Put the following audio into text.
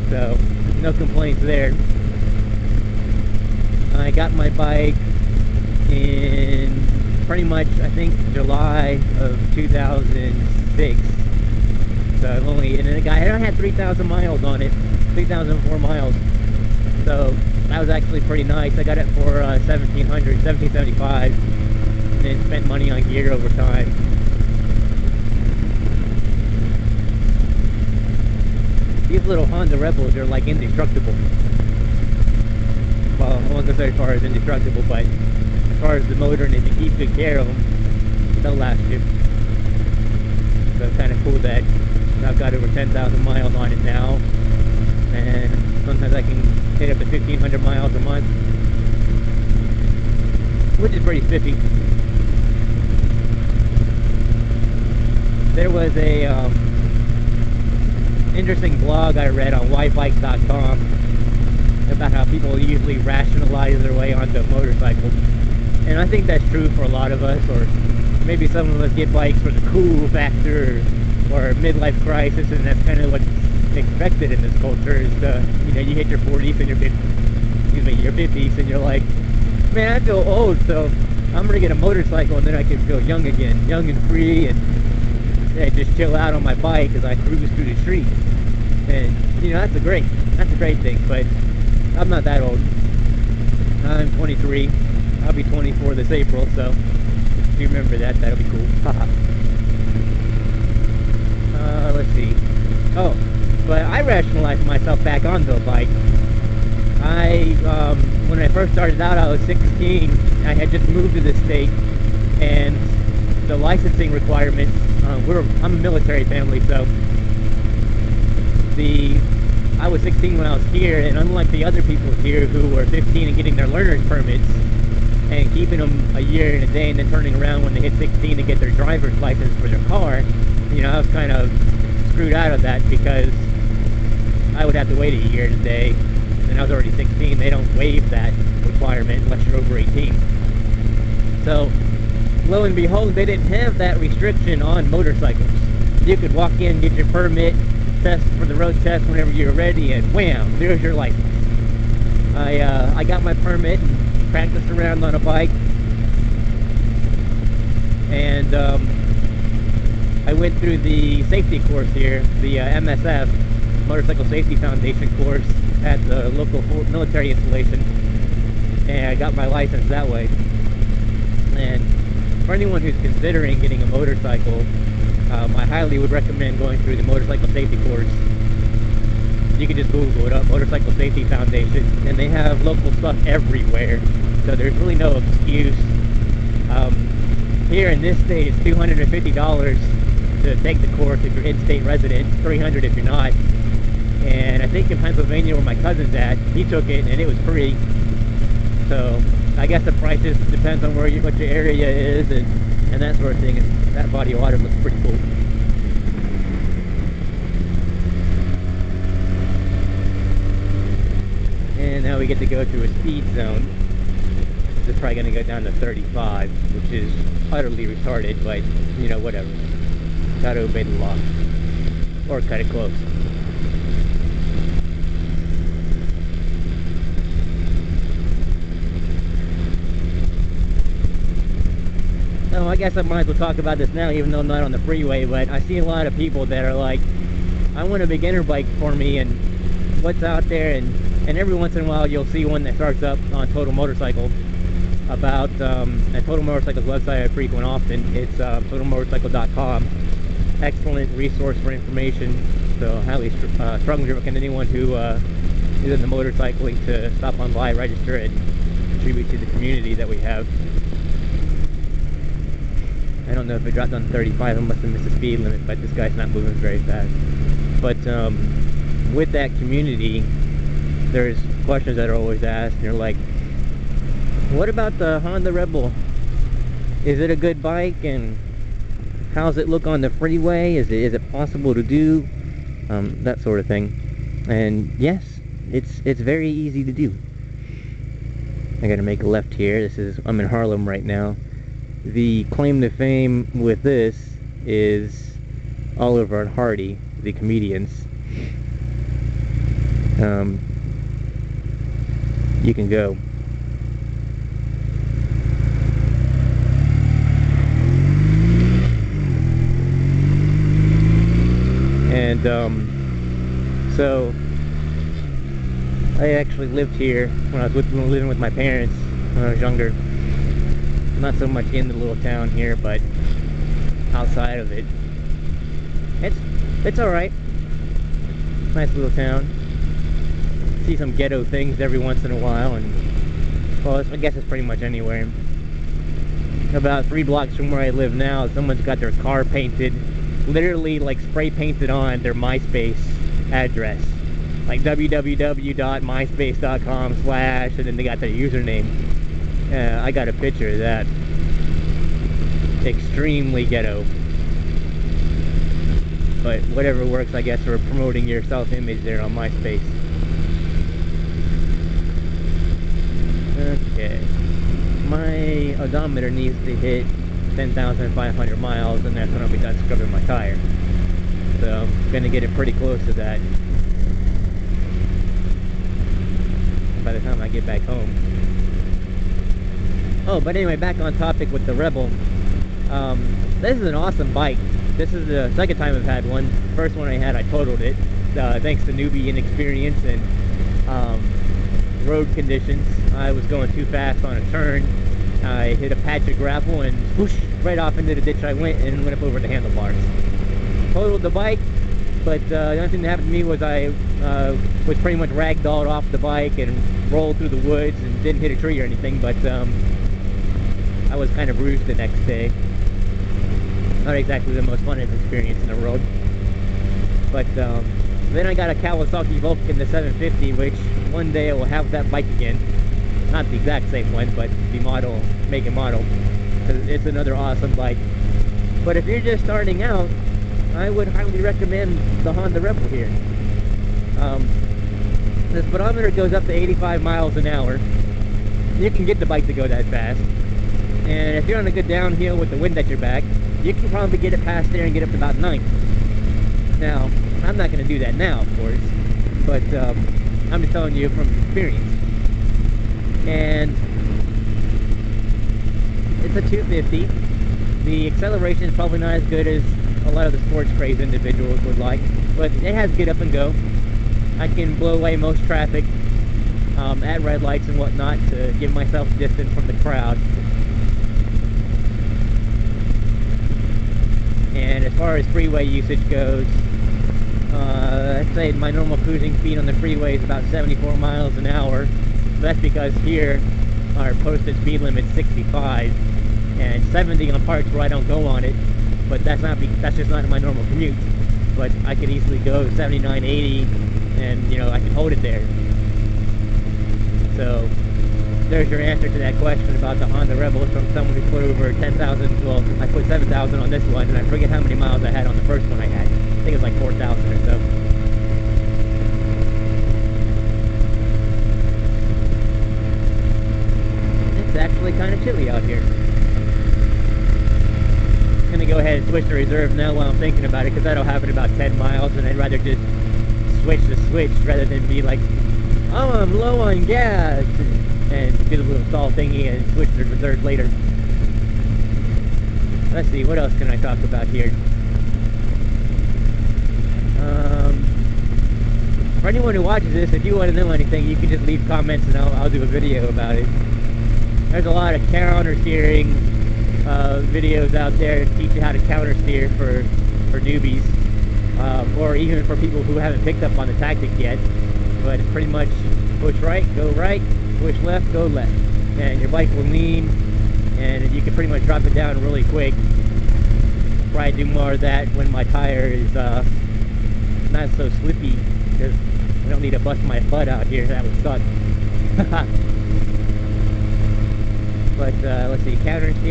so no complaints there. I got my bike in pretty much, I think, July of 2006. So I've only, and I had 3,000 miles on it, 3,004 miles. So that was actually pretty nice. I got it for $1,775, and then spent money on gear over time. These little Honda Rebels are like indestructible. Well, I won't go so far as indestructible, but as far as the motor, and if you keep good care of them, they'll last you. So it's kind of cool that I've got over 10,000 miles on it now, and sometimes I can hit up to 1,500 miles a month, which is pretty spiffy. There was a interesting blog I read on whybikes.com about how people usually rationalize their way onto a motorcycle, and I think that's true for a lot of us, or maybe some of us get bikes for the cool factor or midlife crisis, and that's kind of what's expected in this culture. Is you know, you hit your 40s and your 50s, and you're like, man, I feel old, so I'm gonna get a motorcycle, and then I can feel young again, young and free, and just chill out on my bike as I cruise through the streets. And you know, that's a great thing. But I'm not that old. I'm 23. I'll be 24 this April, so if you remember that, that'll be cool. Let's see. Oh, but I rationalized myself back onto a bike. When I first started out, I was 16. I had just moved to this state, and the licensing requirements, I'm a military family, so I was 16 when I was here, and unlike the other people here who were 15 and getting their learner's permits and keeping them a year and a day and then turning around when they hit 16 to get their driver's license for their car, you know, I was kind of screwed out of that because I would have to wait a year and a day, and I was already 16. They don't waive that requirement unless you're over 18. So lo and behold, they didn't have that restriction on motorcycles. You could walk in, get your permit, test for the road test whenever you're ready, and wham, there's your license. I got my permit and practiced around on a bike, and I went through the safety course here, the MSF, Motorcycle Safety Foundation course at the local military installation, and I got my license that way. And for anyone who's considering getting a motorcycle, I highly would recommend going through the motorcycle safety course. You can just Google it up, Motorcycle Safety Foundation, and they have local stuff everywhere, so there's really no excuse. Here in this state, it's $250 to take the course if you're in-state resident, $300 if you're not. And I think in Pennsylvania, where my cousin's at, he took it and it was free. So I guess the prices depends on what your area is and that sort of thing. And that body of water looks pretty cool. And now we get to go through a speed zone. This is probably going to go down to 35, which is utterly retarded, but you know, whatever. Gotta obey the law, or cut it close. So I guess I might as well talk about this now, even though I'm not on the freeway, but I see a lot of people that are like, I want a beginner bike for me, and what's out there, and every once in a while you'll see one that starts up on Total Motorcycle about, at Total Motorcycle's website I frequent often. It's totalmotorcycle.com. Excellent resource for information, so highly strongly recommend anyone who is into motorcycling to stop on by, register, and contribute to the community that we have. I don't know if it dropped on 35, I must have missed the speed limit, but this guy's not moving very fast. But with that community, there's questions that are always asked, and you're like, what about the Honda Rebel? Is it a good bike, and how's it look on the freeway? Is it possible to do? That sort of thing. And yes, it's very easy to do. I gotta make a left here. I'm in Harlem right now. The claim to fame with this is Oliver and Hardy, the comedians. you can go. And so I actually lived here when I was living with my parents when I was younger. Not so much in the little town here, but outside of it. It's all right. Nice little town. See some ghetto things every once in a while, and well, I guess it's pretty much anywhere. About 3 blocks from where I live now, someone's got their car painted, literally like spray painted on their MySpace address, like www.myspace.com/ and then they got their username. I got a picture of that. Extremely ghetto, but whatever works, I guess, for promoting your self-image there on MySpace. Okay, my odometer needs to hit 10,500 miles, and that's when I'll be done scrubbing my tire. So I'm gonna get it pretty close to that by the time I get back home. Oh, but anyway, back on topic with the Rebel. This is an awesome bike. This is the second time I've had one. First one I had, I totaled it, thanks to newbie inexperience and road conditions. I was going too fast on a turn. I hit a patch of gravel and whoosh, right off into the ditch I went and went up over the handlebars. Totaled the bike, but the only thing that happened to me was I was pretty much ragdolled off the bike and rolled through the woods and didn't hit a tree or anything, but I was kind of bruised the next day. Not exactly the most funnest experience in the world. But then I got a Kawasaki Vulcan, the 750, which one day I will have that bike again. Not the exact same one, but the model, make and model. It's another awesome bike. But if you're just starting out, I would highly recommend the Honda Rebel here. The speedometer goes up to 85 miles an hour. You can get the bike to go that fast. And if you're on a good downhill with the wind at your back, you can probably get it past there and get up to about 9. Now, I'm not going to do that now, of course, but I'm just telling you from experience. And it's a 250. The acceleration is probably not as good as a lot of the sports crazed individuals would like, but it has get up and go. I can blow away most traffic at red lights and whatnot to give myself distance from the crowd. And as far as freeway usage goes, I'd say my normal cruising speed on the freeway is about 74 miles an hour. That's because here our posted speed limit is 65 and 70 on parts where I don't go on it. But that's just not my normal commute. But I could easily go 79, 80, and I can hold it there. So there's your answer to that question about the Honda Rebel from someone who put over 10,000. Well, I put 7,000 on this one, and I forget how many miles I had on the first one I had. I think it was like 4,000 or so. It's actually kind of chilly out here. I'm gonna go ahead and switch to reserve now while I'm thinking about it, because that'll happen about 10 miles, and I'd rather just switch the switch rather than be like, oh, I'm low on gas, and do the little stall thingy and switch to reserve later. Let's see, what else can I talk about here? For anyone who watches this, if you want to know anything, you can just leave comments and I'll do a video about it. There's a lot of counter steering videos out there to teach you how to counter steer for newbies, or even for people who haven't picked up on the tactic yet. But it's pretty much push right, push left, go left, and your bike will lean, and you can pretty much drop it down really quick. Probably do more of that when my tire is not so slippy, because I don't need to bust my butt out here. That would suck. But let's see, counter steer.